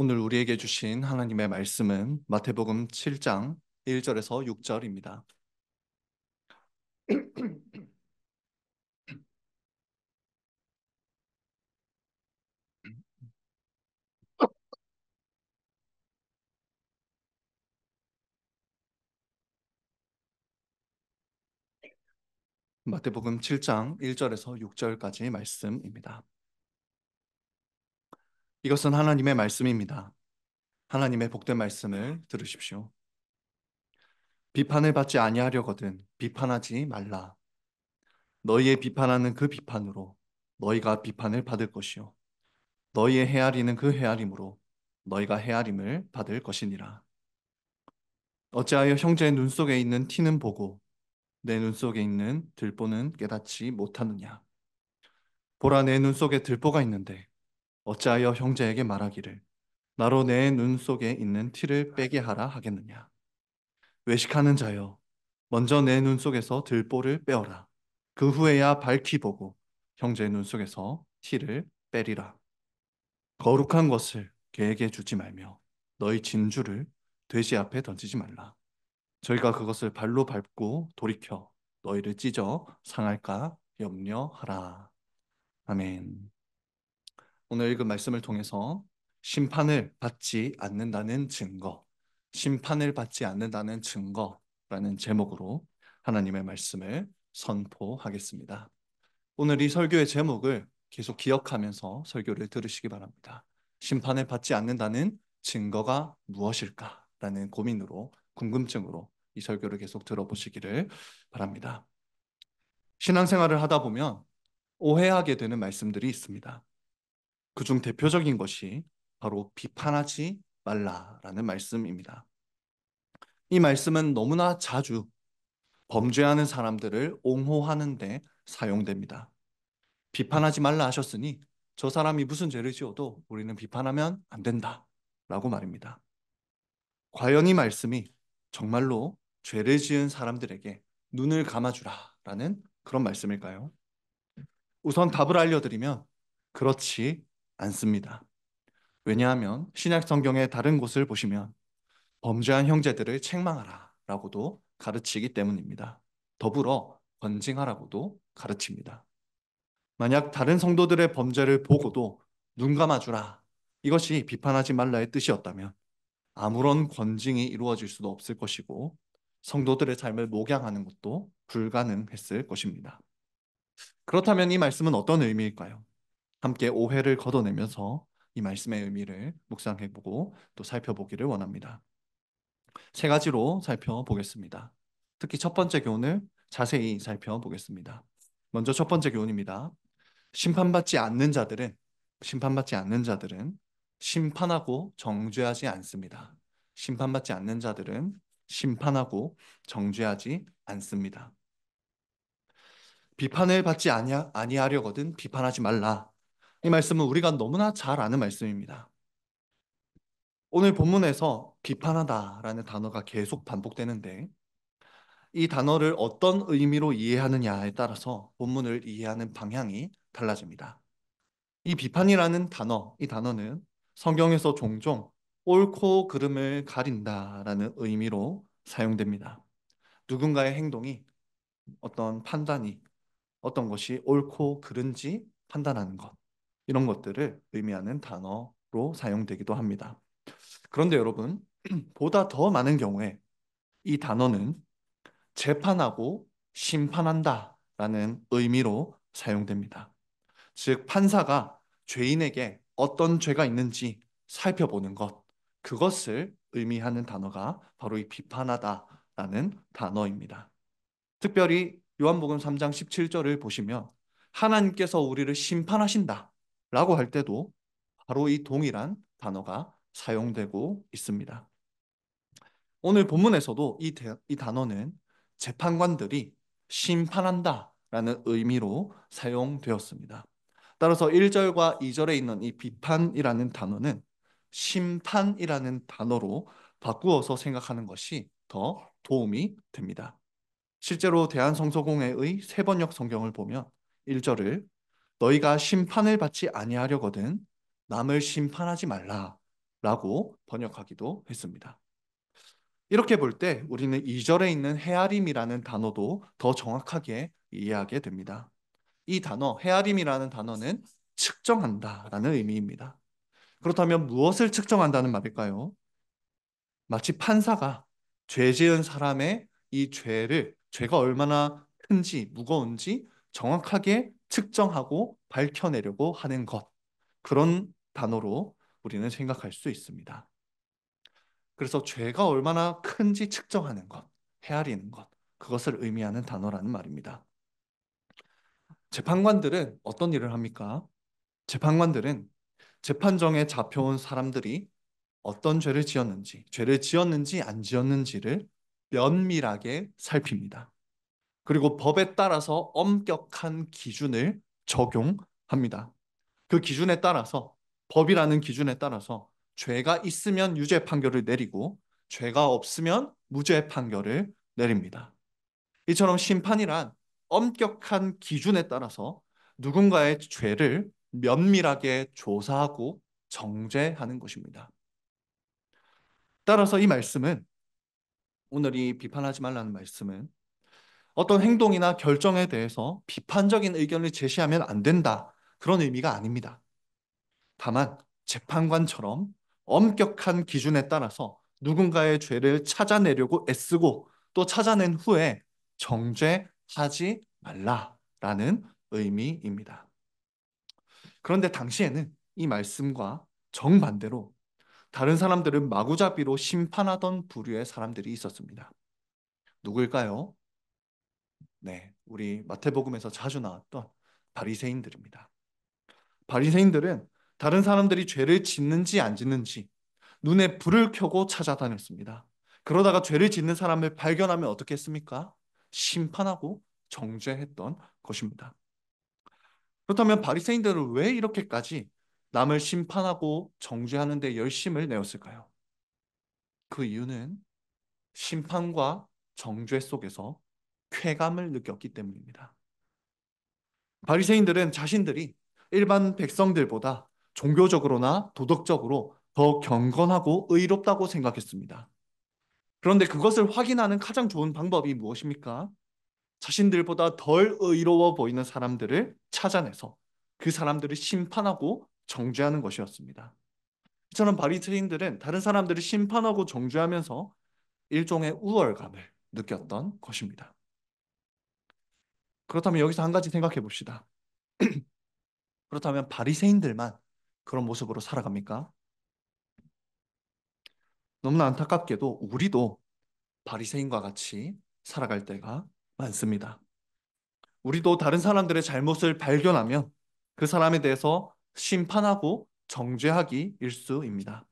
오늘 우리에게 주신 하나님의 말씀은 마태복음 7장 1절에서 6절입니다. 마태복음 7장 1절에서 6절까지 말씀입니다. 이것은 하나님의 말씀입니다. 하나님의 복된 말씀을 들으십시오. 비판을 받지 아니하려거든 비판하지 말라. 너희의 비판하는 그 비판으로 너희가 비판을 받을 것이요 너희의 헤아리는 그 헤아림으로 너희가 헤아림을 받을 것이니라. 어찌하여 형제의 눈 속에 있는 티는 보고 내 눈 속에 있는 들보는 깨닫지 못하느냐. 보라, 내 눈 속에 들보가 있는데 어찌하여 형제에게 말하기를 나로 내 눈 속에 있는 티를 빼게 하라 하겠느냐. 외식하는 자여, 먼저 내 눈 속에서 들보를 빼어라. 그 후에야 밝히 보고 형제의 눈 속에서 티를 빼리라. 거룩한 것을 개에게 주지 말며 너희 진주를 돼지 앞에 던지지 말라. 저희가 그것을 발로 밟고 돌이켜 너희를 찢어 상할까 염려하라. 아멘. 오늘 읽은 말씀을 통해서 심판을 받지 않는다는 증거, 심판을 받지 않는다는 증거라는 제목으로 하나님의 말씀을 선포하겠습니다. 오늘 이 설교의 제목을 계속 기억하면서 설교를 들으시기 바랍니다. 심판을 받지 않는다는 증거가 무엇일까라는 고민으로, 궁금증으로 이 설교를 계속 들어보시기를 바랍니다. 신앙생활을 하다 보면 오해하게 되는 말씀들이 있습니다. 그중 대표적인 것이 바로 비판하지 말라라는 말씀입니다. 이 말씀은 너무나 자주 범죄하는 사람들을 옹호하는 데 사용됩니다. 비판하지 말라 하셨으니 저 사람이 무슨 죄를 지어도 우리는 비판하면 안 된다 라고 말입니다. 과연 이 말씀이 정말로 죄를 지은 사람들에게 눈을 감아주라 라는 그런 말씀일까요? 우선 답을 알려드리면 그렇지 않습니다. 왜냐하면 신약 성경의 다른 곳을 보시면 범죄한 형제들을 책망하라 라고도 가르치기 때문입니다. 더불어 권징하라고도 가르칩니다. 만약 다른 성도들의 범죄를 보고도 눈 감아주라, 이것이 비판하지 말라의 뜻이었다면 아무런 권징이 이루어질 수도 없을 것이고 성도들의 삶을 목양하는 것도 불가능했을 것입니다. 그렇다면 이 말씀은 어떤 의미일까요? 함께 오해를 걷어내면서 이 말씀의 의미를 묵상해보고 또 살펴보기를 원합니다. 세 가지로 살펴보겠습니다. 특히 첫 번째 교훈을 자세히 살펴보겠습니다. 먼저 첫 번째 교훈입니다. 심판받지 않는 자들은 심판하고 정죄하지 않습니다. 심판받지 않는 자들은 심판하고 정죄하지 않습니다. 비판을 받지 아니하려거든 비판하지 말라. 이 말씀은 우리가 너무나 잘 아는 말씀입니다. 오늘 본문에서 비판하다라는 단어가 계속 반복되는데 이 단어를 어떤 의미로 이해하느냐에 따라서 본문을 이해하는 방향이 달라집니다. 이 비판이라는 단어, 이 단어는 성경에서 종종 옳고 그름을 가린다라는 의미로 사용됩니다. 누군가의 행동이 어떤 판단이 어떤 것이 옳고 그른지 판단하는 것, 이런 것들을 의미하는 단어로 사용되기도 합니다. 그런데 여러분, 보다 더 많은 경우에 이 단어는 재판하고 심판한다라는 의미로 사용됩니다. 즉, 판사가 죄인에게 어떤 죄가 있는지 살펴보는 것, 그것을 의미하는 단어가 바로 이 비판하다라는 단어입니다. 특별히 요한복음 3장 17절을 보시면 하나님께서 우리를 심판하신다 라고 할 때도 바로 이 동일한 단어가 사용되고 있습니다. 오늘 본문에서도 이 단어는 재판관들이 심판한다 라는 의미로 사용되었습니다. 따라서 1절과 2절에 있는 이 비판이라는 단어는 심판이라는 단어로 바꾸어서 생각하는 것이 더 도움이 됩니다. 실제로 대한성서공회의 세번역 성경을 보면 1절을 너희가 심판을 받지 아니하려거든 남을 심판하지 말라 라고 번역하기도 했습니다. 이렇게 볼 때 우리는 2절에 있는 헤아림이라는 단어도 더 정확하게 이해하게 됩니다. 이 단어, 헤아림이라는 단어는 측정한다라는 의미입니다. 그렇다면 무엇을 측정한다는 말일까요? 마치 판사가 죄 지은 사람의 이 죄가 얼마나 큰지, 무거운지 정확하게 측정하고 밝혀내려고 하는 것. 그런 단어로 우리는 생각할 수 있습니다. 그래서 죄가 얼마나 큰지 측정하는 것, 헤아리는 것, 그것을 의미하는 단어라는 말입니다. 재판관들은 어떤 일을 합니까? 재판관들은 재판정에 잡혀온 사람들이 어떤 죄를 지었는지 안 지었는지를 면밀하게 살핍니다. 그리고 법에 따라서 엄격한 기준을 적용합니다. 그 기준에 따라서, 법이라는 기준에 따라서 죄가 있으면 유죄 판결을 내리고 죄가 없으면 무죄 판결을 내립니다. 이처럼 심판이란 엄격한 기준에 따라서 누군가의 죄를 면밀하게 조사하고 정죄하는 것입니다. 따라서 이 말씀은, 오늘 이 비판하지 말라는 말씀은 어떤 행동이나 결정에 대해서 비판적인 의견을 제시하면 안 된다, 그런 의미가 아닙니다. 다만 재판관처럼 엄격한 기준에 따라서 누군가의 죄를 찾아내려고 애쓰고 또 찾아낸 후에 정죄하지 말라라는 의미입니다. 그런데 당시에는 이 말씀과 정반대로 다른 사람들은 마구잡이로 심판하던 부류의 사람들이 있었습니다. 누구일까요? 네, 우리 마태복음에서 자주 나왔던 바리새인들입니다. 바리새인들은 다른 사람들이 죄를 짓는지 안 짓는지 눈에 불을 켜고 찾아다녔습니다. 그러다가 죄를 짓는 사람을 발견하면 어떻게 했습니까? 심판하고 정죄했던 것입니다. 그렇다면 바리새인들은 왜 이렇게까지 남을 심판하고 정죄하는 데 열심을 내었을까요? 그 이유는 심판과 정죄 속에서 쾌감을 느꼈기 때문입니다. 바리새인들은 자신들이 일반 백성들보다 종교적으로나 도덕적으로 더 경건하고 의롭다고 생각했습니다. 그런데 그것을 확인하는 가장 좋은 방법이 무엇입니까? 자신들보다 덜 의로워 보이는 사람들을 찾아내서 그 사람들을 심판하고 정죄하는 것이었습니다. 이처럼 바리새인들은 다른 사람들을 심판하고 정죄하면서 일종의 우월감을 느꼈던 것입니다. 그렇다면 여기서 한 가지 생각해 봅시다. 그렇다면 바리새인들만 그런 모습으로 살아갑니까? 너무나 안타깝게도 우리도 바리새인과 같이 살아갈 때가 많습니다. 우리도 다른 사람들의 잘못을 발견하면 그 사람에 대해서 심판하고 정죄하기 일쑤입니다.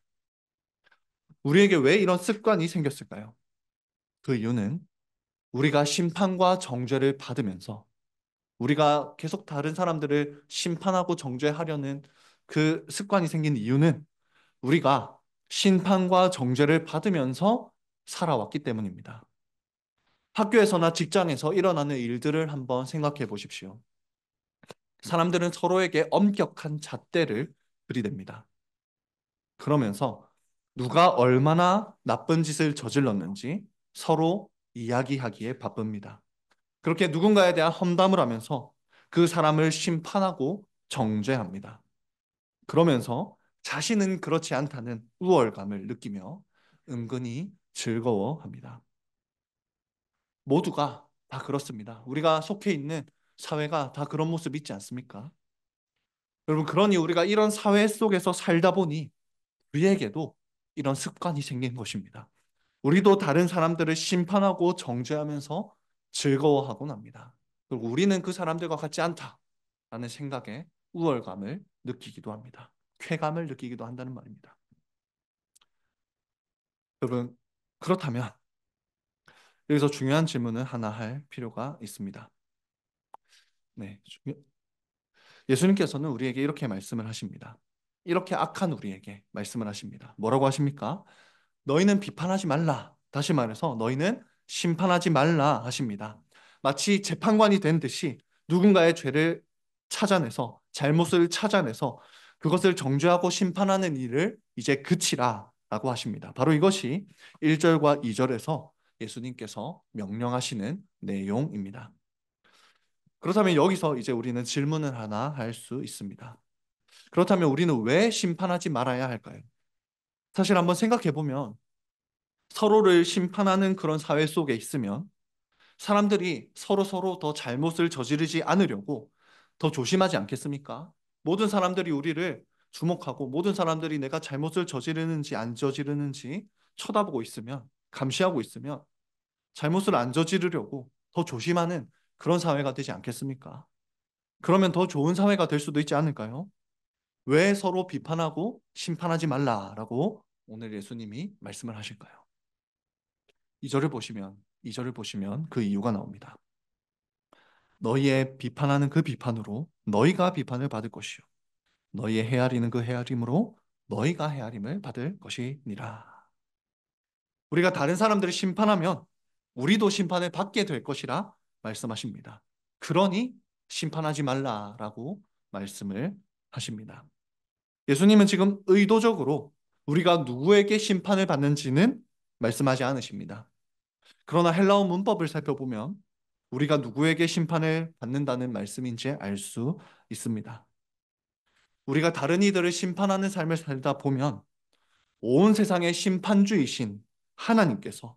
우리에게 왜 이런 습관이 생겼을까요? 그 이유는 우리가 심판과 정죄를 받으면서 우리가 계속 다른 사람들을 심판하고 정죄하려는 그 습관이 생긴 이유는 우리가 심판과 정죄를 받으면서 살아왔기 때문입니다. 학교에서나 직장에서 일어나는 일들을 한번 생각해 보십시오. 사람들은 서로에게 엄격한 잣대를 들이댑니다. 그러면서 누가 얼마나 나쁜 짓을 저질렀는지 서로 이야기하기에 바쁩니다. 그렇게 누군가에 대한 험담을 하면서 그 사람을 심판하고 정죄합니다. 그러면서 자신은 그렇지 않다는 우월감을 느끼며 은근히 즐거워합니다. 모두가 다 그렇습니다. 우리가 속해 있는 사회가 다 그런 모습 있지 않습니까? 여러분, 그러니 우리가 이런 사회 속에서 살다 보니 우리에게도 이런 습관이 생긴 것입니다. 우리도 다른 사람들을 심판하고 정죄하면서 즐거워하곤 합니다. 그리고 우리는 그 사람들과 같지 않다라는 생각에 우월감을 느끼기도 합니다. 쾌감을 느끼기도 한다는 말입니다. 여러분, 그렇다면 여기서 중요한 질문을 하나 할 필요가 있습니다. 네, 예수님께서는 우리에게 이렇게 말씀을 하십니다. 이렇게 악한 우리에게 말씀을 하십니다. 뭐라고 하십니까? 너희는 비판하지 말라. 다시 말해서 너희는 심판하지 말라 하십니다. 마치 재판관이 된 듯이 누군가의 죄를 찾아내서 잘못을 찾아내서 그것을 정죄하고 심판하는 일을 이제 그치라 라고 하십니다. 바로 이것이 1절과 2절에서 예수님께서 명령하시는 내용입니다. 그렇다면 여기서 이제 우리는 질문을 하나 할 수 있습니다. 그렇다면 우리는 왜 심판하지 말아야 할까요? 사실 한번 생각해 보면 서로를 심판하는 그런 사회 속에 있으면 사람들이 서로 더 잘못을 저지르지 않으려고 더 조심하지 않겠습니까? 모든 사람들이 우리를 주목하고 모든 사람들이 내가 잘못을 저지르는지 안 저지르는지 쳐다보고 있으면, 감시하고 있으면 잘못을 안 저지르려고 더 조심하는 그런 사회가 되지 않겠습니까? 그러면 더 좋은 사회가 될 수도 있지 않을까요? 왜 서로 비판하고 심판하지 말라라고 오늘 예수님이 말씀을 하실까요? 2절을 보시면 그 이유가 나옵니다. 너희의 비판하는 그 비판으로 너희가 비판을 받을 것이요 너희의 헤아리는 그 헤아림으로 너희가 헤아림을 받을 것이니라. 우리가 다른 사람들을 심판하면 우리도 심판을 받게 될 것이라 말씀하십니다. 그러니 심판하지 말라라고 말씀을 하십니다. 예수님은 지금 의도적으로 우리가 누구에게 심판을 받는지는 말씀하지 않으십니다. 그러나 헬라어 문법을 살펴보면 우리가 누구에게 심판을 받는다는 말씀인지 알 수 있습니다. 우리가 다른 이들을 심판하는 삶을 살다 보면 온 세상의 심판주이신 하나님께서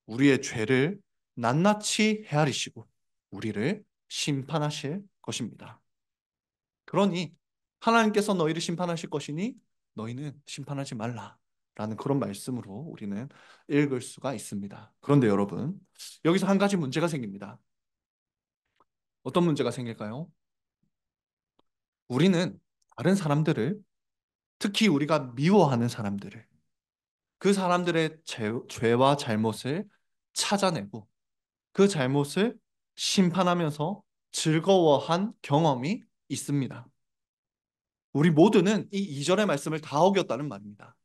우리의 죄를 낱낱이 헤아리시고 우리를 심판하실 것입니다. 그러니 하나님께서 너희를 심판하실 것이니 너희는 심판하지 말라라는 그런 말씀으로 우리는 읽을 수가 있습니다. 그런데 여러분, 여기서 한 가지 문제가 생깁니다. 어떤 문제가 생길까요? 우리는 다른 사람들을, 특히 우리가 미워하는 사람들을, 그 사람들의 죄와 잘못을 찾아내고 그 잘못을 심판하면서 즐거워한 경험이 있습니다. 우리 모두는 이 2절의 말씀을 다 어겼다는 말입니다.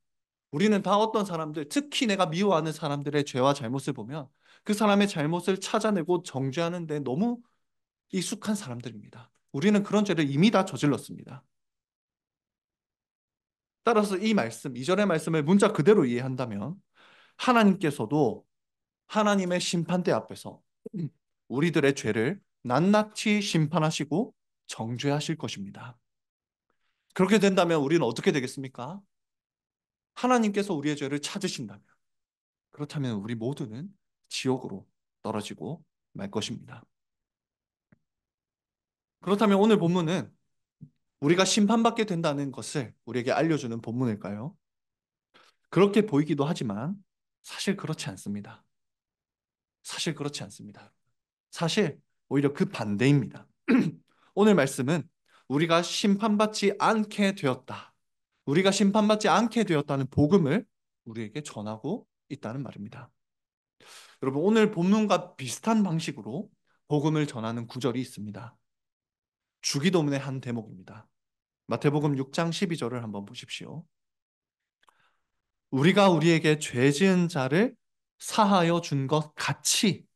우리는 다 어떤 사람들, 특히 내가 미워하는 사람들의 죄와 잘못을 보면 그 사람의 잘못을 찾아내고 정죄하는 데 너무 익숙한 사람들입니다. 우리는 그런 죄를 이미 다 저질렀습니다. 따라서 이 말씀, 2절의 말씀을 문자 그대로 이해한다면 하나님께서도 하나님의 심판대 앞에서 우리들의 죄를 낱낱이 심판하시고 정죄하실 것입니다. 그렇게 된다면 우리는 어떻게 되겠습니까? 하나님께서 우리의 죄를 찾으신다면, 그렇다면 우리 모두는 지옥으로 떨어지고 말 것입니다. 그렇다면 오늘 본문은 우리가 심판받게 된다는 것을 우리에게 알려주는 본문일까요? 그렇게 보이기도 하지만 사실 그렇지 않습니다. 사실 그렇지 않습니다. 사실 오히려 그 반대입니다. 오늘 말씀은 우리가 심판받지 않게 되었다. 우리가 심판받지 않게 되었다는 복음을 우리에게 전하고 있다는 말입니다. 여러분, 오늘 본문과 비슷한 방식으로 복음을 전하는 구절이 있습니다. 주기도문의 한 대목입니다. 마태복음 6장 12절을 한번 보십시오. 우리가 우리에게 죄 지은 자를 사하여 준 것 같이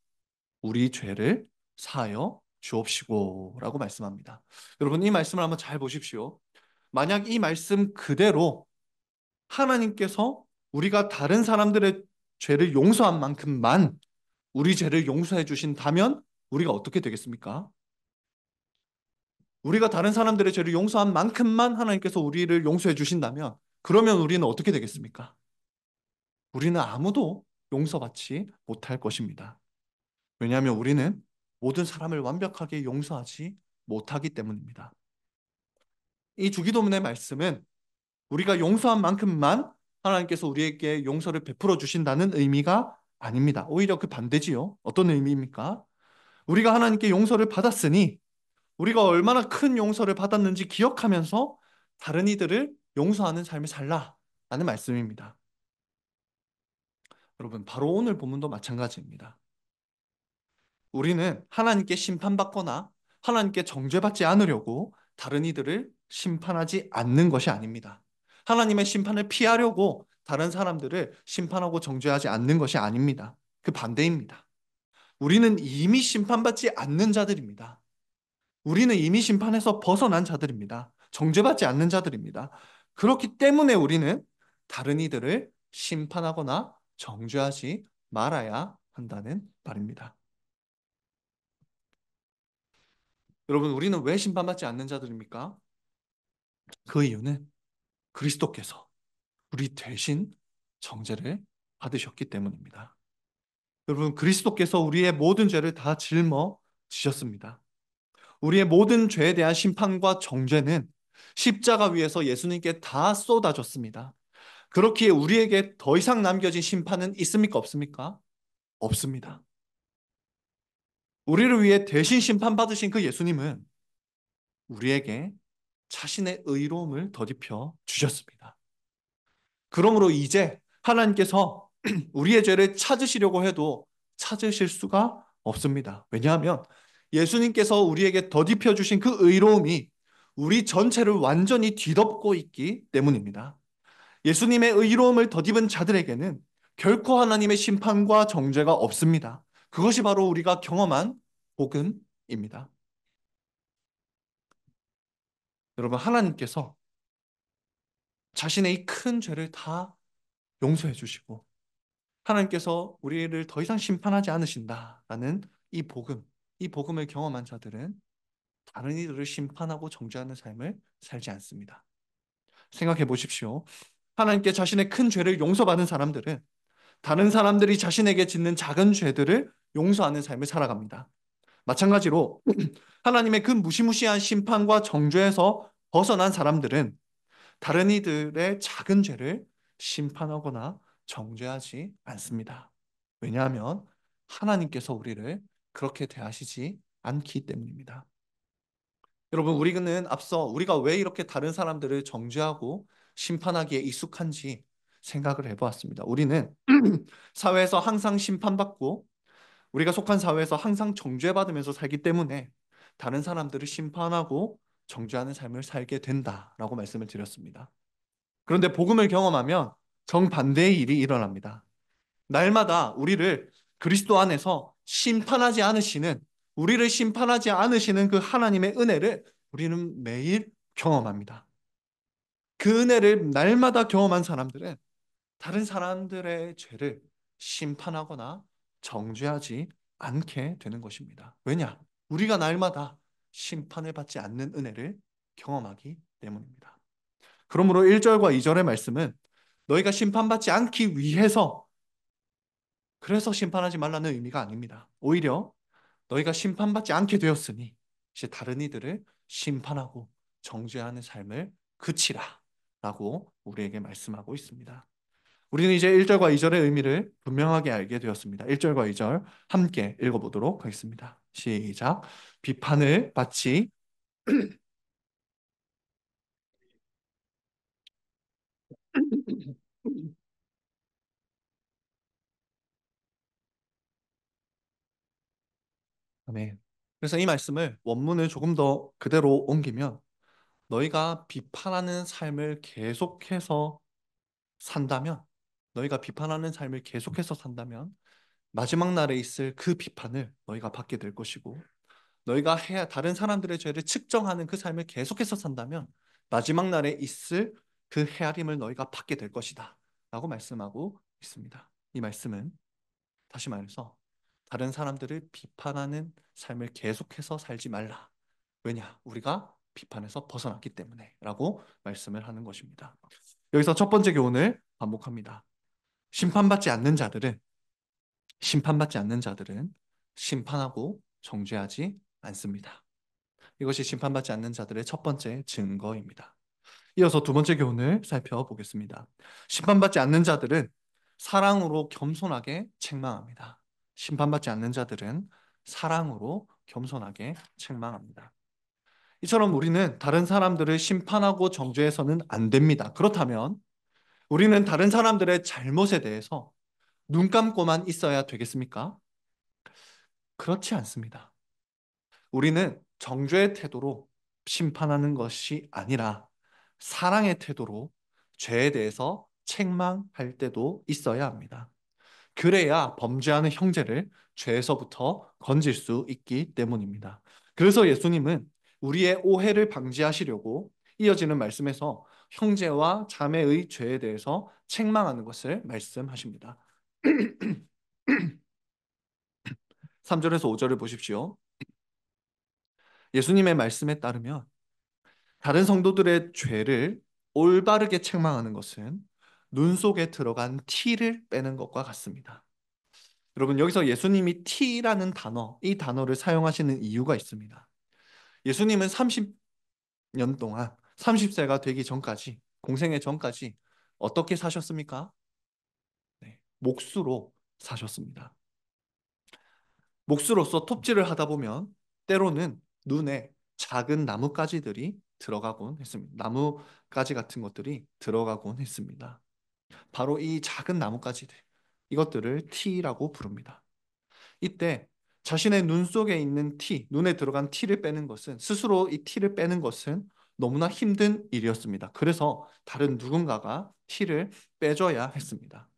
우리 죄를 사하여 주옵시고 라고 말씀합니다. 여러분, 이 말씀을 한번 잘 보십시오. 만약 이 말씀 그대로 하나님께서 우리가 다른 사람들의 죄를 용서한 만큼만 우리 죄를 용서해 주신다면 우리가 어떻게 되겠습니까? 우리가 다른 사람들의 죄를 용서한 만큼만 하나님께서 우리를 용서해 주신다면 그러면 우리는 어떻게 되겠습니까? 우리는 아무도 용서받지 못할 것입니다. 왜냐하면 우리는 모든 사람을 완벽하게 용서하지 못하기 때문입니다. 이 주기도문의 말씀은 우리가 용서한 만큼만 하나님께서 우리에게 용서를 베풀어 주신다는 의미가 아닙니다. 오히려 그 반대지요. 어떤 의미입니까? 우리가 하나님께 용서를 받았으니 우리가 얼마나 큰 용서를 받았는지 기억하면서 다른 이들을 용서하는 삶을 살라라는 말씀입니다. 여러분, 바로 오늘 본문도 마찬가지입니다. 우리는 하나님께 심판받거나 하나님께 정죄받지 않으려고 다른 이들을 심판하지 않는 것이 아닙니다. 하나님의 심판을 피하려고 다른 사람들을 심판하고 정죄하지 않는 것이 아닙니다. 그 반대입니다. 우리는 이미 심판받지 않는 자들입니다. 우리는 이미 심판에서 벗어난 자들입니다. 정죄받지 않는 자들입니다. 그렇기 때문에 우리는 다른 이들을 심판하거나 정죄하지 말아야 한다는 말입니다. 여러분, 우리는 왜 심판받지 않는 자들입니까? 그 이유는 그리스도께서 우리 대신 정죄를 받으셨기 때문입니다. 여러분, 그리스도께서 우리의 모든 죄를 다 짊어지셨습니다. 우리의 모든 죄에 대한 심판과 정죄는 십자가 위에서 예수님께 다 쏟아졌습니다. 그렇기에 우리에게 더 이상 남겨진 심판은 있습니까? 없습니까? 없습니다. 우리를 위해 대신 심판받으신 그 예수님은 우리에게 자신의 의로움을 덧입혀 주셨습니다. 그러므로 이제 하나님께서 우리의 죄를 찾으시려고 해도 찾으실 수가 없습니다. 왜냐하면 예수님께서 우리에게 덧입혀 주신 그 의로움이 우리 전체를 완전히 뒤덮고 있기 때문입니다. 예수님의 의로움을 덧입은 자들에게는 결코 하나님의 심판과 정죄가 없습니다. 그것이 바로 우리가 경험한 복음입니다. 여러분, 하나님께서 자신의 이 큰 죄를 다 용서해 주시고 하나님께서 우리를 더 이상 심판하지 않으신다라는 이 복음, 이 복음을 경험한 자들은 다른 이들을 심판하고 정죄하는 삶을 살지 않습니다. 생각해 보십시오. 하나님께 자신의 큰 죄를 용서받은 사람들은 다른 사람들이 자신에게 짓는 작은 죄들을 용서하는 삶을 살아갑니다. 마찬가지로 하나님의 그 무시무시한 심판과 정죄에서 벗어난 사람들은 다른 이들의 작은 죄를 심판하거나 정죄하지 않습니다. 왜냐하면 하나님께서 우리를 그렇게 대하시지 않기 때문입니다. 여러분, 우리는 앞서 우리가 왜 이렇게 다른 사람들을 정죄하고 심판하기에 익숙한지 생각을 해보았습니다. 우리는 사회에서 항상 심판받고 우리가 속한 사회에서 항상 정죄받으면서 살기 때문에 다른 사람들을 심판하고 정죄하는 삶을 살게 된다라고 말씀을 드렸습니다. 그런데 복음을 경험하면 정반대의 일이 일어납니다. 날마다 우리를 그리스도 안에서 우리를 심판하지 않으시는 그 하나님의 은혜를 우리는 매일 경험합니다. 그 은혜를 날마다 경험한 사람들은 다른 사람들의 죄를 심판하거나 정죄하지 않게 되는 것입니다. 왜냐? 우리가 날마다 심판을 받지 않는 은혜를 경험하기 때문입니다. 그러므로 1절과 2절의 말씀은 너희가 심판받지 않기 위해서 그래서 심판하지 말라는 의미가 아닙니다. 오히려 너희가 심판받지 않게 되었으니 이제 다른 이들을 심판하고 정죄하는 삶을 그치라 라고 우리에게 말씀하고 있습니다. 우리는 이제 1절과 2절의 의미를 분명하게 알게 되었습니다. 1절과 2절 함께 읽어보도록 하겠습니다. 시작. 비판을 받지 아멘. 그래서 이 말씀을 원문을 조금 더 그대로 옮기면 너희가 비판하는 삶을 계속해서 산다면 너희가 비판하는 삶을 계속해서 산다면 마지막 날에 있을 그 비판을 너희가 받게 될 것이고 너희가 해야 다른 사람들의 죄를 측정하는 그 삶을 계속해서 산다면 마지막 날에 있을 그 헤아림을 너희가 받게 될 것이다 라고 말씀하고 있습니다. 이 말씀은 다시 말해서 다른 사람들을 비판하는 삶을 계속해서 살지 말라. 왜냐? 우리가 비판에서 벗어났기 때문에 라고 말씀을 하는 것입니다. 여기서 첫 번째 교훈을 반복합니다. 심판받지 않는 자들은 심판받지 않는 자들은 심판하고 정죄하지 않습니다. 이것이 심판받지 않는 자들의 첫 번째 증거입니다. 이어서 두 번째 교훈을 살펴보겠습니다. 심판받지 않는 자들은 사랑으로 겸손하게 책망합니다. 심판받지 않는 자들은 사랑으로 겸손하게 책망합니다. 이처럼 우리는 다른 사람들을 심판하고 정죄해서는 안 됩니다. 그렇다면 우리는 다른 사람들의 잘못에 대해서 눈 감고만 있어야 되겠습니까? 그렇지 않습니다. 우리는 정죄의 태도로 심판하는 것이 아니라 사랑의 태도로 죄에 대해서 책망할 때도 있어야 합니다. 그래야 범죄하는 형제를 죄에서부터 건질 수 있기 때문입니다. 그래서 예수님은 우리의 오해를 방지하시려고 이어지는 말씀에서 형제와 자매의 죄에 대해서 책망하는 것을 말씀하십니다. 3절에서 5절을 보십시오. 예수님의 말씀에 따르면 다른 성도들의 죄를 올바르게 책망하는 것은 눈 속에 들어간 티를 빼는 것과 같습니다. 여러분, 여기서 예수님이 티라는 단어, 이 단어를 사용하시는 이유가 있습니다. 예수님은 30년 동안 30세가 되기 전까지, 공생애 전까지 어떻게 사셨습니까? 네, 목수로 사셨습니다. 목수로서 톱질을 하다 보면 때로는 눈에 작은 나뭇가지들이 들어가곤 했습니다. 나뭇가지 같은 것들이 들어가곤 했습니다. 바로 이 작은 나뭇가지들, 이것들을 티라고 부릅니다. 이때 자신의 눈 속에 있는 티, 눈에 들어간 티를 빼는 것은, 스스로 이 티를 빼는 것은 너무나 힘든 일이었습니다. 그래서 다른 누군가가 티를 빼줘야 했습니다.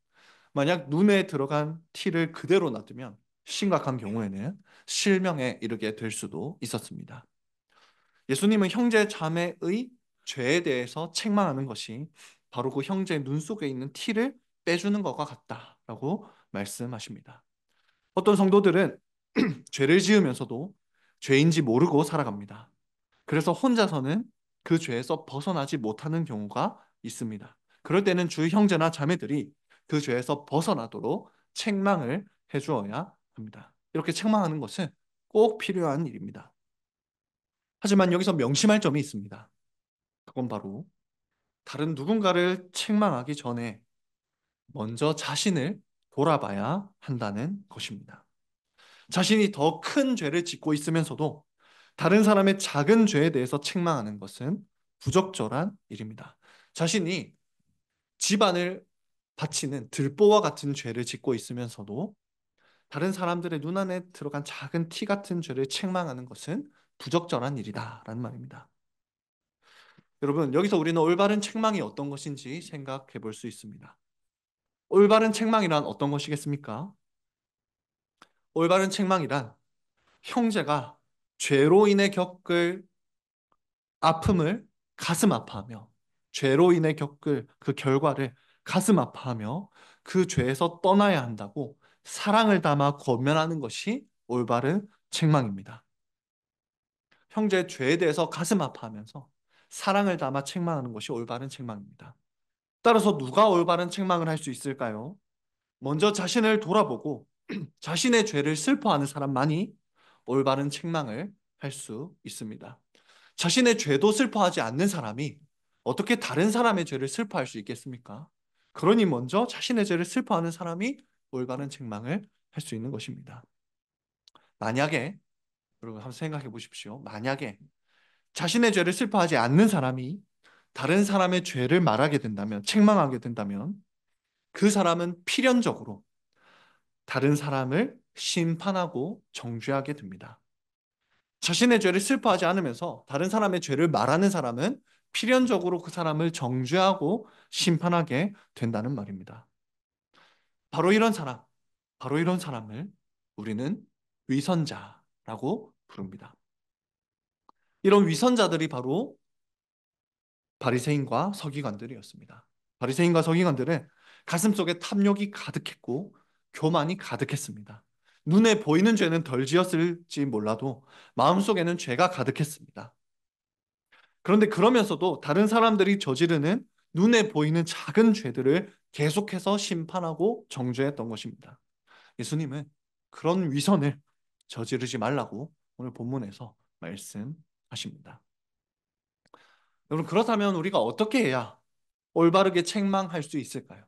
만약 눈에 들어간 티를 그대로 놔두면 심각한 경우에는 실명에 이르게 될 수도 있었습니다. 예수님은 형제 자매의 죄에 대해서 책망하는 것이 바로 그 형제의 눈 속에 있는 티를 빼주는 것과 같다라고 말씀하십니다. 어떤 성도들은 죄를 지으면서도 죄인지 모르고 살아갑니다. 그래서 혼자서는 그 죄에서 벗어나지 못하는 경우가 있습니다. 그럴 때는 주 형제나 자매들이 그 죄에서 벗어나도록 책망을 해주어야 합니다. 이렇게 책망하는 것은 꼭 필요한 일입니다. 하지만 여기서 명심할 점이 있습니다. 그건 바로 다른 누군가를 책망하기 전에 먼저 자신을 돌아봐야 한다는 것입니다. 자신이 더 큰 죄를 짓고 있으면서도 다른 사람의 작은 죄에 대해서 책망하는 것은 부적절한 일입니다. 자신이 집안을 바치는 들보와 같은 죄를 짓고 있으면서도 다른 사람들의 눈 안에 들어간 작은 티 같은 죄를 책망하는 것은 부적절한 일이다라는 말입니다. 여러분, 여기서 우리는 올바른 책망이 어떤 것인지 생각해 볼 수 있습니다. 올바른 책망이란 어떤 것이겠습니까? 올바른 책망이란 형제가 죄로 인해 겪을 아픔을 가슴 아파하며, 죄로 인해 겪을 그 결과를 가슴 아파하며 그 죄에서 떠나야 한다고 사랑을 담아 권면하는 것이 올바른 책망입니다. 형제의 죄에 대해서 가슴 아파하면서 사랑을 담아 책망하는 것이 올바른 책망입니다. 따라서 누가 올바른 책망을 할 수 있을까요? 먼저 자신을 돌아보고 자신의 죄를 슬퍼하는 사람만이 올바른 책망을 할 수 있습니다. 자신의 죄도 슬퍼하지 않는 사람이 어떻게 다른 사람의 죄를 슬퍼할 수 있겠습니까? 그러니 먼저 자신의 죄를 슬퍼하는 사람이 올바른 책망을 할 수 있는 것입니다. 만약에, 여러분 한번 생각해 보십시오. 만약에 자신의 죄를 슬퍼하지 않는 사람이 다른 사람의 죄를 말하게 된다면, 책망하게 된다면 그 사람은 필연적으로 다른 사람을 심판하고 정죄하게 됩니다. 자신의 죄를 슬퍼하지 않으면서 다른 사람의 죄를 말하는 사람은 필연적으로 그 사람을 정죄하고 심판하게 된다는 말입니다. 바로 이런 사람, 바로 이런 사람을 우리는 위선자라고 부릅니다. 이런 위선자들이 바로 바리새인과 서기관들이었습니다. 바리새인과 서기관들은 가슴속에 탐욕이 가득했고 교만이 가득했습니다. 눈에 보이는 죄는 덜 지었을지 몰라도 마음속에는 죄가 가득했습니다. 그런데 그러면서도 다른 사람들이 저지르는 눈에 보이는 작은 죄들을 계속해서 심판하고 정죄했던 것입니다. 예수님은 그런 위선을 저지르지 말라고 오늘 본문에서 말씀하십니다. 여러분, 그렇다면 우리가 어떻게 해야 올바르게 책망할 수 있을까요?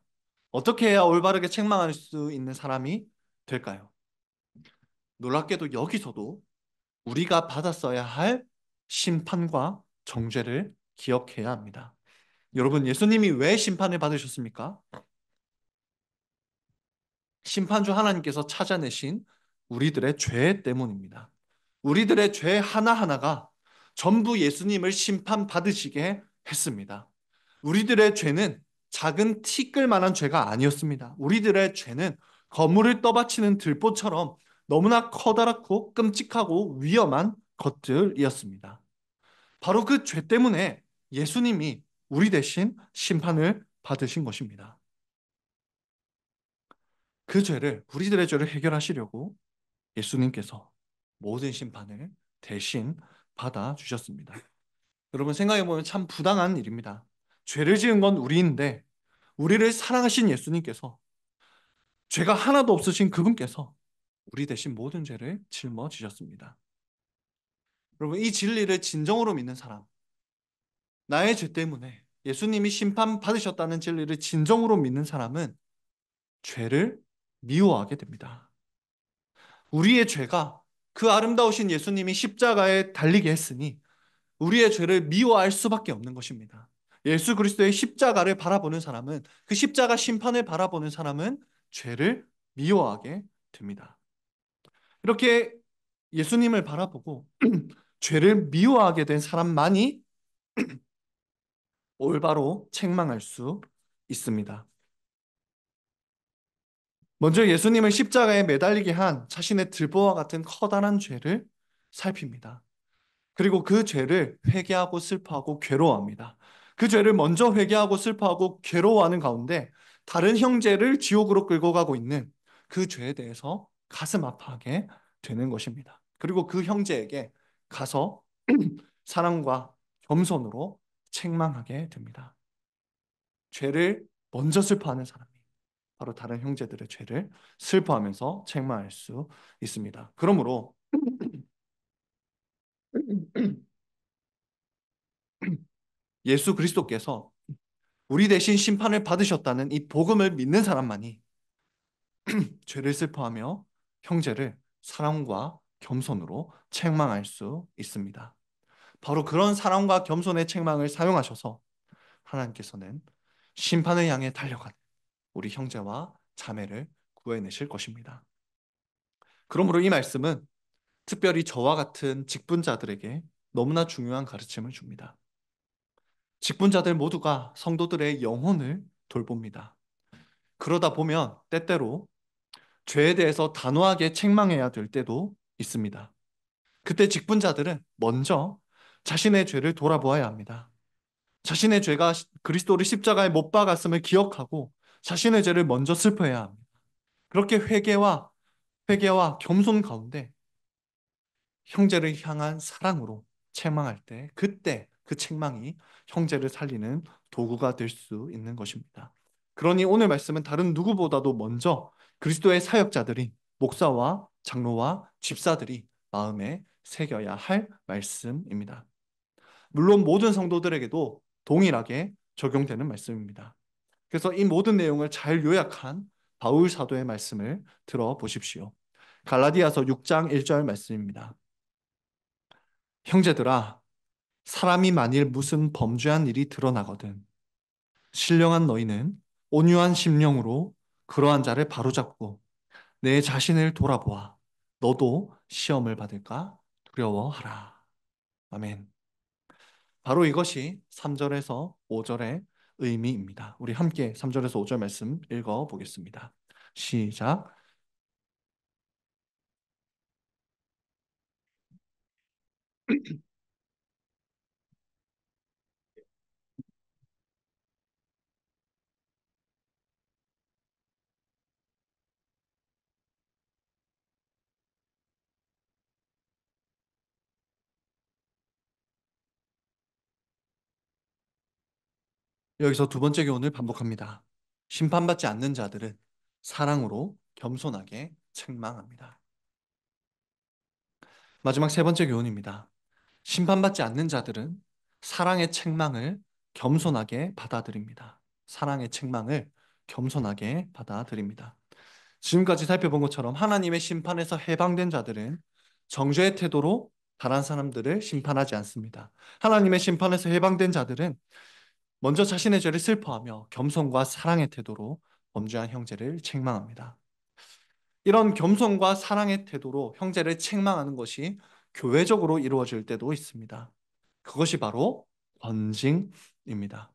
어떻게 해야 올바르게 책망할 수 있는 사람이 될까요? 놀랍게도 여기서도 우리가 받았어야 할 심판과 정죄를 기억해야 합니다. 여러분, 예수님이 왜 심판을 받으셨습니까? 심판주 하나님께서 찾아내신 우리들의 죄 때문입니다. 우리들의 죄 하나하나가 전부 예수님을 심판받으시게 했습니다. 우리들의 죄는 작은 티끌만한 죄가 아니었습니다. 우리들의 죄는 거물을 떠받치는 들보처럼 너무나 커다랗고 끔찍하고 위험한 것들이었습니다. 바로 그 죄 때문에 예수님이 우리 대신 심판을 받으신 것입니다. 그 죄를, 우리들의 죄를 해결하시려고 예수님께서 모든 심판을 대신 받아주셨습니다. 여러분 생각해보면 참 부당한 일입니다. 죄를 지은 건 우리인데 우리를 사랑하신 예수님께서, 죄가 하나도 없으신 그분께서 우리 대신 모든 죄를 짊어지셨습니다. 여러분 이 진리를 진정으로 믿는 사람, 나의 죄 때문에 예수님이 심판받으셨다는 진리를 진정으로 믿는 사람은 죄를 미워하게 됩니다. 우리의 죄가 그 아름다우신 예수님이 십자가에 달리게 했으니 우리의 죄를 미워할 수밖에 없는 것입니다. 예수 그리스도의 십자가를 바라보는 사람은, 그 십자가 심판을 바라보는 사람은 죄를 미워하게 됩니다. 이렇게 예수님을 바라보고 죄를 미워하게 된 사람만이 올바로 책망할 수 있습니다. 먼저 예수님을 십자가에 매달리게 한 자신의 들보와 같은 커다란 죄를 살핍니다. 그리고 그 죄를 회개하고 슬퍼하고 괴로워합니다. 그 죄를 먼저 회개하고 슬퍼하고 괴로워하는 가운데 다른 형제를 지옥으로 끌고 가고 있는 그 죄에 대해서 가슴 아파하게 되는 것입니다. 그리고 그 형제에게 가서 사랑과 겸손으로 책망하게 됩니다. 죄를 먼저 슬퍼하는 사람이 바로 다른 형제들의 죄를 슬퍼하면서 책망할 수 있습니다. 그러므로 예수 그리스도께서 우리 대신 심판을 받으셨다는 이 복음을 믿는 사람만이 죄를 슬퍼하며 형제를 사랑과 겸손으로 책망할 수 있습니다. 바로 그런 사랑과 겸손의 책망을 사용하셔서 하나님께서는 심판을 향해 달려간 우리 형제와 자매를 구해내실 것입니다. 그러므로 이 말씀은 특별히 저와 같은 직분자들에게 너무나 중요한 가르침을 줍니다. 직분자들 모두가 성도들의 영혼을 돌봅니다. 그러다 보면 때때로 죄에 대해서 단호하게 책망해야 될 때도 있습니다. 그때 직분자들은 먼저 자신의 죄를 돌아보아야 합니다. 자신의 죄가 그리스도를 십자가에 못 박았음을 기억하고 자신의 죄를 먼저 슬퍼해야 합니다. 그렇게 회개와 겸손 가운데 형제를 향한 사랑으로 책망할 때, 그때 그 책망이 형제를 살리는 도구가 될 수 있는 것입니다. 그러니 오늘 말씀은 다른 누구보다도 먼저 그리스도의 사역자들인 목사와 장로와 집사들이 마음에 새겨야 할 말씀입니다. 물론 모든 성도들에게도 동일하게 적용되는 말씀입니다. 그래서 이 모든 내용을 잘 요약한 바울 사도의 말씀을 들어보십시오. 갈라디아서 6장 1절 말씀입니다. 형제들아, 사람이 만일 무슨 범죄한 일이 드러나거든 신령한 너희는 온유한 심령으로 그러한 자를 바로잡고 내 자신을 돌아보아 너도 시험을 받을까 두려워하라. 아멘. 바로 이것이 3절에서 5절의 의미입니다. 우리 함께 3절에서 5절 말씀 읽어 보겠습니다. 시작. 여기서 두 번째 교훈을 반복합니다. 심판받지 않는 자들은 사랑으로 겸손하게 책망합니다. 마지막 세 번째 교훈입니다. 심판받지 않는 자들은 사랑의 책망을 겸손하게 받아들입니다. 사랑의 책망을 겸손하게 받아들입니다. 지금까지 살펴본 것처럼 하나님의 심판에서 해방된 자들은 정죄의 태도로 다른 사람들을 심판하지 않습니다. 하나님의 심판에서 해방된 자들은 먼저 자신의 죄를 슬퍼하며 겸손과 사랑의 태도로 범죄한 형제를 책망합니다. 이런 겸손과 사랑의 태도로 형제를 책망하는 것이 교회적으로 이루어질 때도 있습니다. 그것이 바로 권징입니다.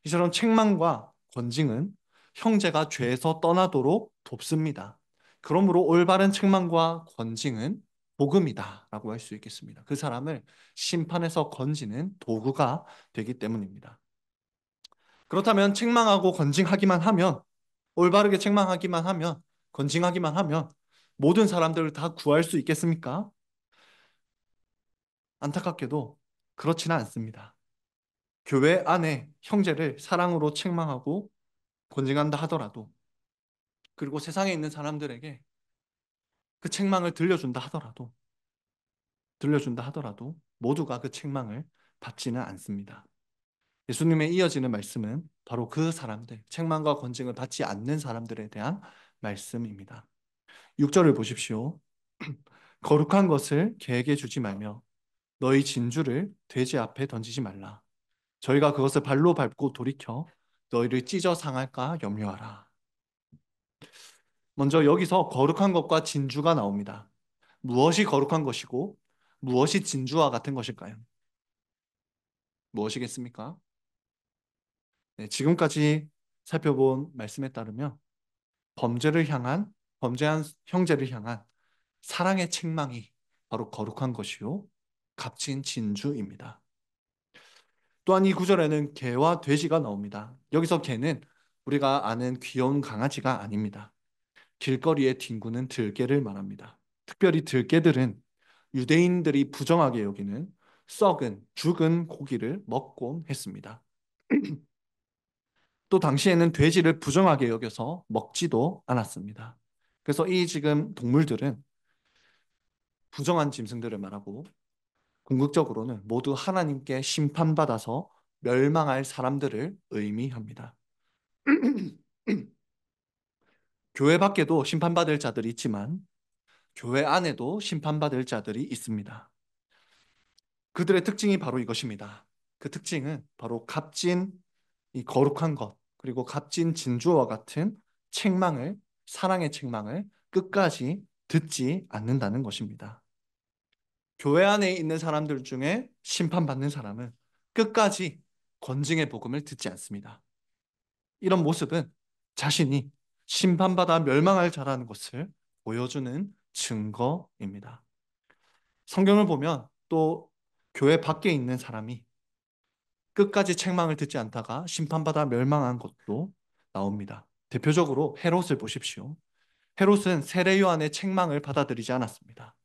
이처럼 책망과 권징은 형제가 죄에서 떠나도록 돕습니다. 그러므로 올바른 책망과 권징은 복음이다라고 할 수 있겠습니다. 그 사람을 심판에서 건지는 도구가 되기 때문입니다. 그렇다면 책망하고 건징하기만 하면, 올바르게 책망하기만 하면, 건징하기만 하면 모든 사람들을 다 구할 수 있겠습니까? 안타깝게도 그렇지는 않습니다. 교회 안에 형제를 사랑으로 책망하고 권징한다 하더라도, 그리고 세상에 있는 사람들에게 그 책망을 들려준다 하더라도 모두가 그 책망을 받지는 않습니다. 예수님의 이어지는 말씀은 바로 그 사람들, 책망과 권징을 받지 않는 사람들에 대한 말씀입니다. 6절을 보십시오. 거룩한 것을 개에게 주지 말며 너희 진주를 돼지 앞에 던지지 말라. 저희가 그것을 발로 밟고 돌이켜 너희를 찢어 상할까 염려하라. 먼저 여기서 거룩한 것과 진주가 나옵니다. 무엇이 거룩한 것이고 무엇이 진주와 같은 것일까요? 무엇이겠습니까? 네, 지금까지 살펴본 말씀에 따르면 범죄한 형제를 향한 사랑의 책망이 바로 거룩한 것이요 값진 진주입니다. 또한 이 구절에는 개와 돼지가 나옵니다. 여기서 개는 우리가 아는 귀여운 강아지가 아닙니다. 길거리에 뒹구는 들개를 말합니다. 특별히 들개들은 유대인들이 부정하게 여기는 썩은 죽은 고기를 먹곤 했습니다. 또 당시에는 돼지를 부정하게 여겨서 먹지도 않았습니다. 그래서 이 지금 동물들은 부정한 짐승들을 말하고 궁극적으로는 모두 하나님께 심판받아서 멸망할 사람들을 의미합니다. 교회 밖에도 심판받을 자들이 있지만 교회 안에도 심판받을 자들이 있습니다. 그들의 특징이 바로 이것입니다. 그 특징은 바로 값진 이 거룩한 것, 그리고 값진 진주와 같은 책망을, 사랑의 책망을 끝까지 듣지 않는다는 것입니다. 교회 안에 있는 사람들 중에 심판받는 사람은 끝까지 권징의 복음을 듣지 않습니다. 이런 모습은 자신이 심판받아 멸망할 자라는 것을 보여주는 증거입니다. 성경을 보면 또 교회 밖에 있는 사람이 끝까지 책망을 듣지 않다가 심판받아 멸망한 것도 나옵니다. 대표적으로 헤롯을 보십시오. 헤롯은 세례 요한의 책망을 받아들이지 않았습니다.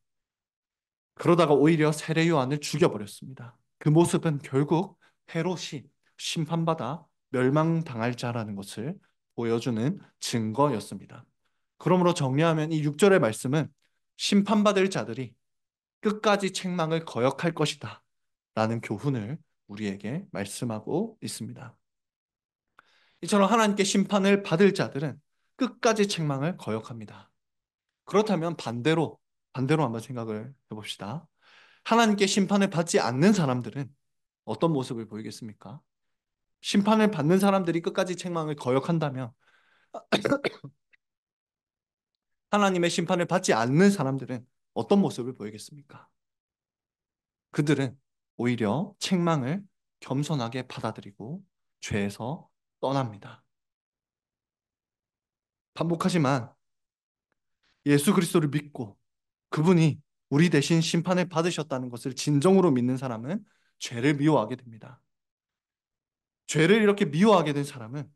그러다가 오히려 세례 요한을 죽여버렸습니다. 그 모습은 결국 헤롯이 심판받아 멸망당할 자라는 것을 보여주는 증거였습니다. 그러므로 정리하면 이 6절의 말씀은 심판받을 자들이 끝까지 책망을 거역할 것이다 라는 교훈을 우리에게 말씀하고 있습니다. 이처럼 하나님께 심판을 받을 자들은 끝까지 책망을 거역합니다. 그렇다면 반대로 한번 생각을 해봅시다. 하나님께 심판을 받지 않는 사람들은 어떤 모습을 보이겠습니까? 심판을 받는 사람들이 끝까지 책망을 거역한다면 하나님의 심판을 받지 않는 사람들은 어떤 모습을 보이겠습니까? 그들은 오히려 책망을 겸손하게 받아들이고 죄에서 떠납니다. 반복하지만 예수 그리스도를 믿고 그분이 우리 대신 심판을 받으셨다는 것을 진정으로 믿는 사람은 죄를 미워하게 됩니다. 죄를 이렇게 미워하게 된 사람은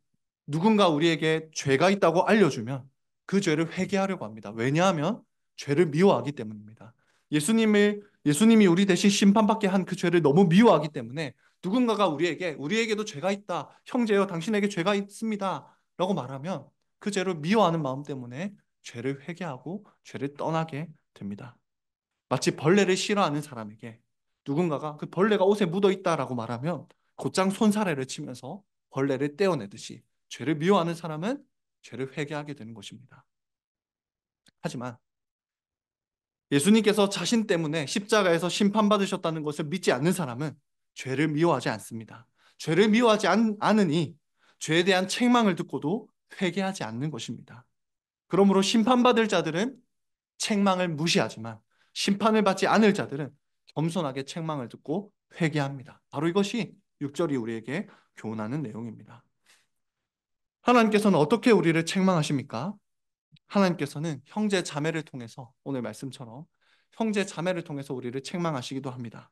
누군가 우리에게 죄가 있다고 알려주면 그 죄를 회개하려고 합니다. 왜냐하면 죄를 미워하기 때문입니다. 예수님이 우리 대신 심판받게 한 그 죄를 너무 미워하기 때문에 누군가가 우리에게도 죄가 있다. 형제여, 당신에게 죄가 있습니다. 라고 말하면 그 죄를 미워하는 마음 때문에 죄를 회개하고 죄를 떠나게 됩니다. 마치 벌레를 싫어하는 사람에게 누군가가 그 벌레가 옷에 묻어 있다라고 말하면 곧장 손사래를 치면서 벌레를 떼어내듯이 죄를 미워하는 사람은 죄를 회개하게 되는 것입니다. 하지만 예수님께서 자신 때문에 십자가에서 심판받으셨다는 것을 믿지 않는 사람은 죄를 미워하지 않습니다. 죄를 미워하지 않으니 죄에 대한 책망을 듣고도 회개하지 않는 것입니다. 그러므로 심판받을 자들은 책망을 무시하지만 심판을 받지 않을 자들은 겸손하게 책망을 듣고 회개합니다. 바로 이것이 6절이 우리에게 교훈하는 내용입니다. 하나님께서는 어떻게 우리를 책망하십니까? 하나님께서는 형제 자매를 통해서 오늘 말씀처럼 형제 자매를 통해서 우리를 책망하시기도 합니다.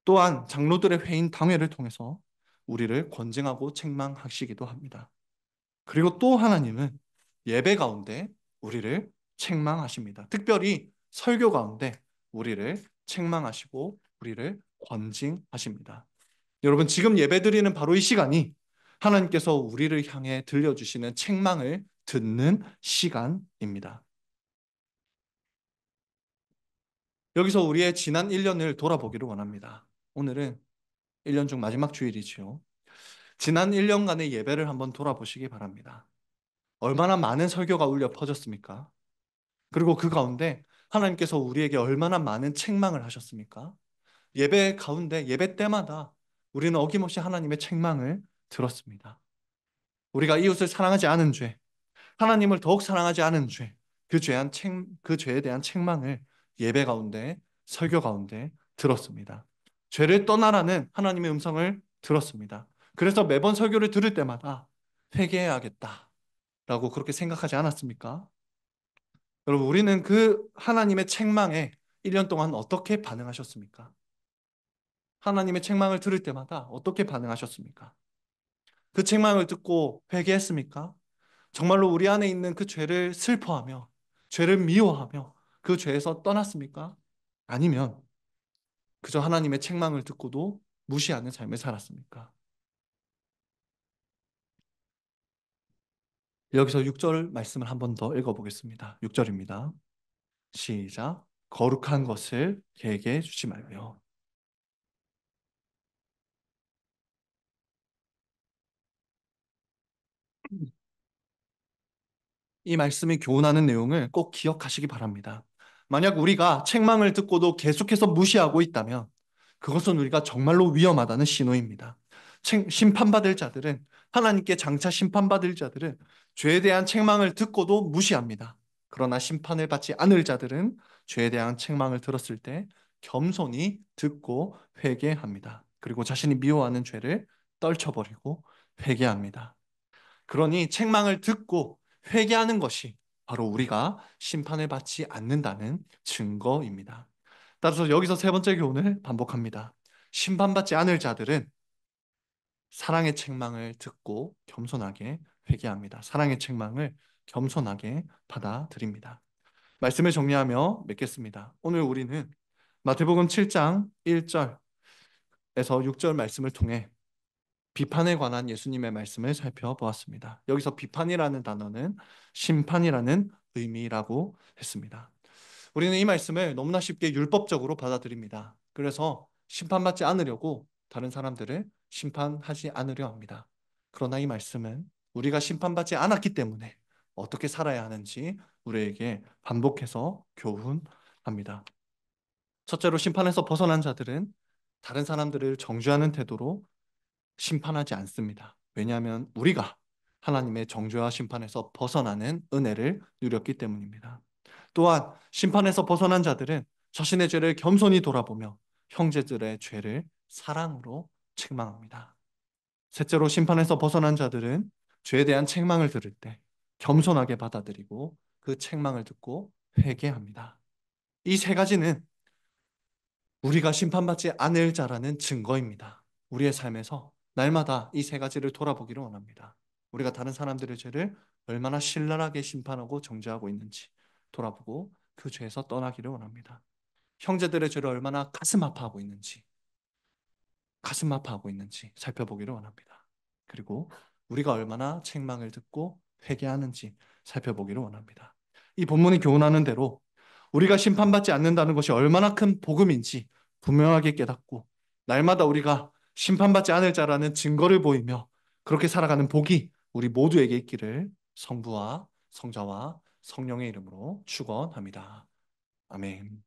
또한 장로들의 회인 당회를 통해서 우리를 권징하고 책망하시기도 합니다. 그리고 또 하나님은 예배 가운데 우리를 책망하십니다. 특별히 설교 가운데 우리를 책망하시고 우리를 권징하십니다. 여러분, 지금 예배드리는 바로 이 시간이 하나님께서 우리를 향해 들려주시는 책망을 듣는 시간입니다. 여기서 우리의 지난 1년을 돌아보기를 원합니다. 오늘은 1년 중 마지막 주일이지요. 지난 1년간의 예배를 한번 돌아보시기 바랍니다. 얼마나 많은 설교가 울려 퍼졌습니까? 그리고 그 가운데 하나님께서 우리에게 얼마나 많은 책망을 하셨습니까? 예배 가운데, 예배 때마다 우리는 어김없이 하나님의 책망을 들었습니다. 우리가 이웃을 사랑하지 않은 죄, 하나님을 더욱 사랑하지 않은 죄, 그 죄에 대한 책망을 예배 가운데, 설교 가운데 들었습니다. 죄를 떠나라는 하나님의 음성을 들었습니다. 그래서 매번 설교를 들을 때마다 회개해야겠다라고 그렇게 생각하지 않았습니까? 여러분, 우리는 그 하나님의 책망에 1년 동안 어떻게 반응하셨습니까? 하나님의 책망을 들을 때마다 어떻게 반응하셨습니까? 그 책망을 듣고 회개했습니까? 정말로 우리 안에 있는 그 죄를 슬퍼하며 죄를 미워하며 그 죄에서 떠났습니까? 아니면 그저 하나님의 책망을 듣고도 무시하는 삶을 살았습니까? 여기서 6절 말씀을 한 번 더 읽어보겠습니다. 6절입니다. 시작. 거룩한 것을 개게 주지 말며. 이 말씀이 교훈하는 내용을 꼭 기억하시기 바랍니다. 만약 우리가 책망을 듣고도 계속해서 무시하고 있다면 그것은 우리가 정말로 위험하다는 신호입니다. 심판받을 자들은 하나님께 장차 심판받을 자들은 죄에 대한 책망을 듣고도 무시합니다. 그러나 심판을 받지 않을 자들은 죄에 대한 책망을 들었을 때 겸손히 듣고 회개합니다. 그리고 자신이 미워하는 죄를 떨쳐버리고 회개합니다. 그러니 책망을 듣고 회개하는 것이 바로 우리가 심판을 받지 않는다는 증거입니다. 따라서 여기서 세 번째 교훈을 반복합니다. 심판받지 않을 자들은 사랑의 책망을 듣고 겸손하게 회개합니다. 사랑의 책망을 겸손하게 받아들입니다. 말씀을 정리하며 맺겠습니다. 오늘 우리는 마태복음 7장 1절에서 6절 말씀을 통해 비판에 관한 예수님의 말씀을 살펴보았습니다. 여기서 비판이라는 단어는 심판이라는 의미라고 했습니다. 우리는 이 말씀을 너무나 쉽게 율법적으로 받아들입니다. 그래서 심판받지 않으려고 다른 사람들을 심판하지 않으려 합니다. 그러나 이 말씀은 우리가 심판받지 않았기 때문에 어떻게 살아야 하는지 우리에게 반복해서 교훈합니다. 첫째로 심판에서 벗어난 자들은 다른 사람들을 정죄하는 태도로 심판하지 않습니다. 왜냐하면 우리가 하나님의 정죄와 심판에서 벗어나는 은혜를 누렸기 때문입니다. 또한 심판에서 벗어난 자들은 자신의 죄를 겸손히 돌아보며 형제들의 죄를 사랑으로 책망합니다. 셋째로 심판에서 벗어난 자들은 죄에 대한 책망을 들을 때 겸손하게 받아들이고 그 책망을 듣고 회개합니다. 이 세 가지는 우리가 심판받지 않을 자라는 증거입니다. 우리의 삶에서 날마다 이 세 가지를 돌아보기를 원합니다. 우리가 다른 사람들의 죄를 얼마나 신랄하게 심판하고 정죄하고 있는지 돌아보고 그 죄에서 떠나기를 원합니다. 형제들의 죄를 얼마나 가슴 아파하고 있는지 살펴보기를 원합니다. 그리고 우리가 얼마나 책망을 듣고 회개하는지 살펴보기를 원합니다. 이 본문이 교훈하는 대로 우리가 심판받지 않는다는 것이 얼마나 큰 복음인지 분명하게 깨닫고 날마다 우리가 심판받지 않을 자라는 증거를 보이며 그렇게 살아가는 복이 우리 모두에게 있기를 성부와 성자와 성령의 이름으로 축원합니다. 아멘.